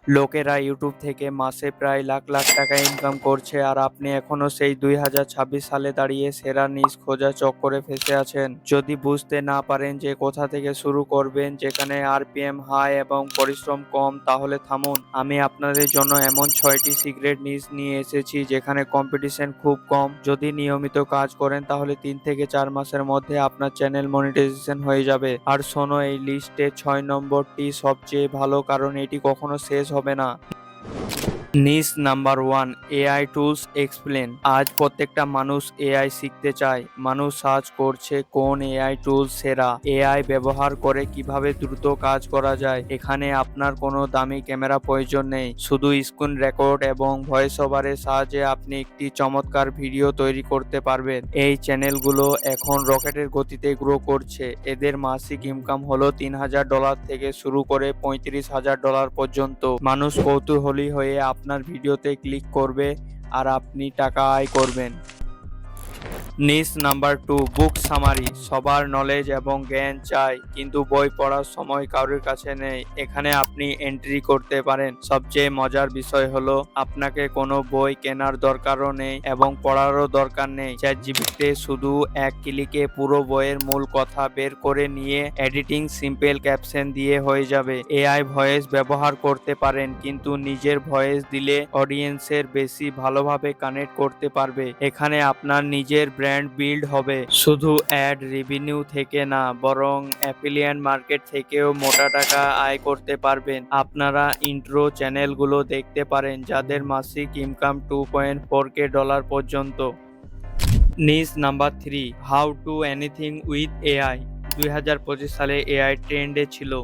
লোকেরা ইউটিউব থেকে মাসে প্রায় লাখ লাখ টাকা ইনকাম করছে, আর আপনি এখনো সেই 2026 সালে দাঁড়িয়ে সেরা নিশ খোঁজা চক্করে ফেঁসে আছেন। যদি বুঝতে না পারেন যে কোথা থেকে শুরু করবেন, যেখানে আরপিএম হাই এবং পরিশ্রম কম, তাহলে থামুন। আমি আপনাদের জন্য এমন 6টি সিক্রেট নিশ নিয়ে এসেছি যেখানে কম্পিটিশন খুব কম। যদি নিয়মিত কাজ করেন তাহলে 3 থেকে 4 মাসের মধ্যে আপনার চ্যানেল মনিটাইজেশন হয়ে যাবে। আর শোনো, এই লিস্টে 6 নম্বরটি সবচেয়ে ভালো, কারণ এটি কখনো শেষ হবে না। নিশ নাম্বার 1, এআই টুলস এক্সপ্লেন। আজ প্রত্যেকটা মানুষ এআই শিখতে চায়। মানুষ সার্চ করছে কোন এআই টুলস সেরা, এআই ব্যবহার করে কিভাবে দ্রুত কাজ করা যায়। এখানে আপনার কোনো দামি ক্যামেরা প্রয়োজন নেই, শুধু স্ক্রিন রেকর্ড এবং ভয়েস ওভারের সাহায্যে আপনি একটি চমৎকার ভিডিও তৈরি করতে পারবেন। এই চ্যানেলগুলো এখন রকেটের গতিতে গ্রো করছে। এদের মাসিক ইনকাম হলো $3000 থেকে শুরু করে $35,000 পর্যন্ত। মানুষ কৌতূহলী হয়ে আপনার ভিডিওতে ক্লিক করবে আর আপনি টাকা আয় করবেন। নিশ নাম্বার 2, বুক সামারি। সবার নলেজ এবং জ্ঞান চাই, কিন্তু বই পড়ার সময় কারোর কাছে নেই। এখানে আপনি এন্ট্রি করতে পারেন। সবচেয়ে মজার বিষয় হলো আপনাকে কোনো বই কেনার দরকারও নেই এবং পড়ারও দরকার নেই। চ্যাটজিপিটিতে শুধু এক ক্লিকে পুরো বইয়ের মূল কথা বের করে নিয়ে এডিটিং সিম্পল ক্যাপশন দিয়ে হয়ে যাবে। এআই ভয়েস ব্যবহার করতে পারেন, কিন্তু নিজের ভয়েস দিলে অডিয়েন্সের বেশি ভালোভাবে কানেক্ট করতে পারবে। এখানে আপনার নিজের ব্র্যান্ড বিল্ড হবে, শুধু অ্যাড রেভিনিউ থেকে না, বরং অ্যাফিলিয়েট মার্কেট থেকেও মোটা টাকা আয় করতে পারবেন। আপনারা ইন্ট্রো চ্যানেলগুলো দেখতে পারেন যাদের মাসিক ইনকাম $2.4K পর্যন্ত। Niche number 3, how to anything with AI. 2025 সালে এআই ট্রেন্ডে ছিল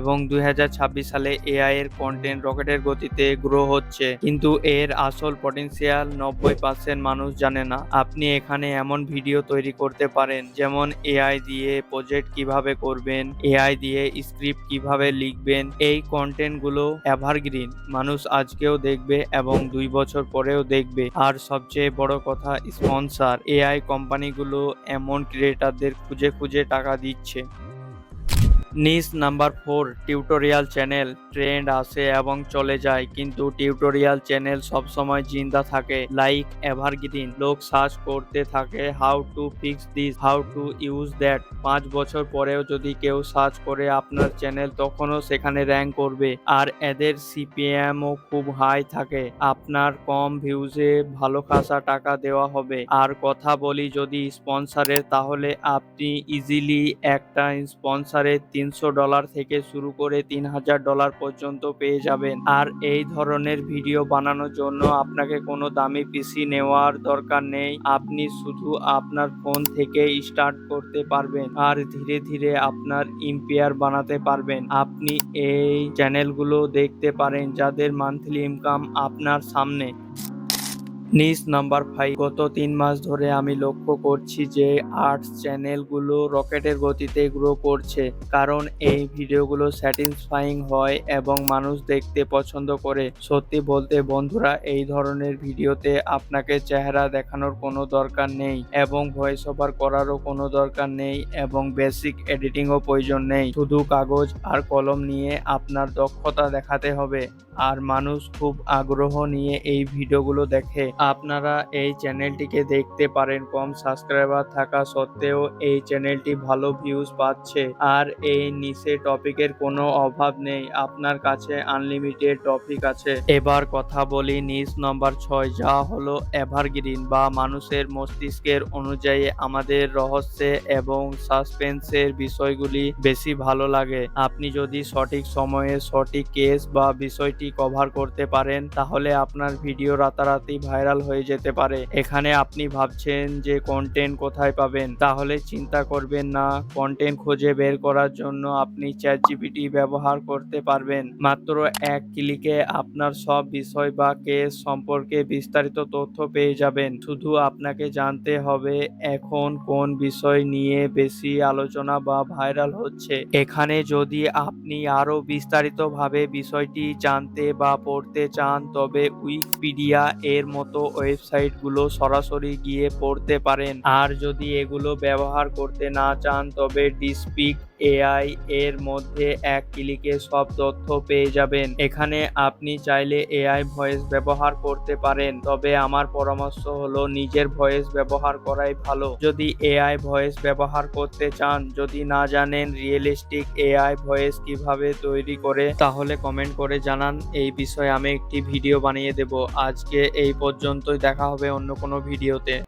এবং 2026 সালে এআই এর কন্টেন্ট রকেটের গতিতে গ্রো হচ্ছে, কিন্তু এর আসল পটেনশিয়াল 90% মানুষ জানে না। আপনি এখানে এমন ভিডিও তৈরি করতে পারেন যেমন এআই দিয়ে প্রজেক্ট কিভাবে করবেন, এআই দিয়ে স্ক্রিপ্ট কিভাবে লিখবেন। এই কন্টেন্টগুলো এভারগ্রিন, মানুষ আজকেও দেখবে এবং 2 বছর পরেও দেখবে। আর সবচেয়ে বড় কথা, স্পন্সর। এআই কোম্পানিগুলো এমন ক্রিয়েটারদের খুঁজে খুঁজে টাকা দিচ্ছে। নিশ নাম্বার 4, টিউটোরিয়াল চ্যানেল। ট্রেন্ড আসে এবং চলে যায়, কিন্তু টিউটোরিয়াল চ্যানেল সবসময় জিন্দা থাকে, লাইক এভারগ্রিন। লোক সার্চ করতে থাকে how to fix this, how to use that. 5 বছর পরেও যদি কেউ সার্চ করে আপনার চ্যানেল, তখনও সেখানে র্যাঙ্ক করবে। আর এদের সিপিএমও খুব হাই থাকে। আপনার কম ভিউজে ভালো খাসা টাকা দেওয়া হবে। আর কথা বলি যদি স্পন্সরের, তাহলে আপনি ইজিলি একটা স্পন্সরের $300 থেকে শুরু করে $3000 পর্যন্ত পেয়ে যাবেন। আর এই ধরনের ভিডিও বানানোর জন্য আপনাকে কোনো দামি পিসি নেওয়ার দরকার নেই। আপনি শুধু আপনার ফোন থেকে স্টার্ট করতে পারবেন আর ধীরে ধীরে আপনার এম্পায়ার বানাতে পারবেন। আপনি এই চ্যানেলগুলো দেখতে পারেন যাদের মান্থলি ইনকাম আপনার সামনে। নিশ নাম্বার 5, গত 3 মাস ধরে আমি লক্ষ্য করছি যে আর্টস চ্যানেলগুলো রকেটের গতিতে গ্রো করছে, কারণ এই ভিডিওগুলো স্যাটিসফাইং হয় এবং মানুষ দেখতে পছন্দ করে। সত্যি বলতে বন্ধুরা, এই ধরনের ভিডিওতে আপনাকে চেহারা দেখানোর কোনো দরকার নেই এবং ভয়েস ওভার করারও কোনো দরকার নেই এবং বেসিক এডিটিংও প্রয়োজন নেই। শুধু কাগজ আর কলম নিয়ে আপনার দক্ষতা দেখাতে হবে, আর মানুষ খুব আগ্রহ নিয়ে এই ভিডিওগুলো দেখে। আপনারা এই চ্যানেলটিকে দেখতে পারেন। কম সাবস্ক্রাইবার থাকা সত্ত্বেও এই চ্যানেলটি ভালো ভিউজ পাচ্ছে, আর এই নিশে টপিকের কোনো অভাব নেই। আপনার কাছে আনলিমিটেড টপিক আছে। এবার কথা বলি নিশ নাম্বার 6, যা হলো এভারগ্রিন বা মানুষের মস্তিষ্কের অনুযায়ী আমাদের রহস্যে এবং সাসপেন্সের বিষয়গুলি বেশি ভালো লাগে। আপনি যদি সঠিক সময়ে সঠিক কেস বা বিষয়টি কভার করতে পারেন, তাহলে আপনার ভিডিও রাতারাতি ভাইরাল হয়ে যেতে পারে। এখানে আপনি ভাবছেন যে কন্টেন্ট কোথায় পাবেন, তাহলে চিন্তা করবেন না। কন্টেন্ট খুঁজে বের করার জন্য আপনি চ্যাটজিপিটি ব্যবহার করতে পারবেন। মাত্র এক ক্লিকে আপনার সব বিষয় বা কেস সম্পর্কে বিস্তারিত তথ্য পেয়ে যাবেন। শুধু আপনাকে জানতে হবে এখন কোন বিষয় নিয়ে বেশি আলোচনা বা ভাইরাল হচ্ছে। এখানে যদি আপনি আরো বিস্তারিতভাবে বিষয়টি জানতে বা পড়তে চান, তবে উইকিপিডিয়া এর মতো ওয়েবসাইটগুলো সরাসরি গিয়ে পড়তে পারেন। আর যদি এগুলো ব্যবহার করতে না চান, তবে ডিসপিক এআই এর মধ্যে এক ক্লিকে সব তথ্য পেয়ে যাবেন। এখানে আপনি চাইলে এআই ভয়েস ব্যবহার করতে পারেন, তবে আমার পরামর্শ হলো নিজের ভয়েস ব্যবহার করাই ভালো। যদি এআই ভয়েস ব্যবহার করতে চান, যদি না জানেন রিয়েলিস্টিক এআই ভয়েস কিভাবে তৈরি করে, তাহলে কমেন্ট করে জানান, এই বিষয়ে আমি একটি ভিডিও বানিয়ে দেব। আজকে এই পর্যন্তই, দেখা হবে অন্য কোনো ভিডিওতে।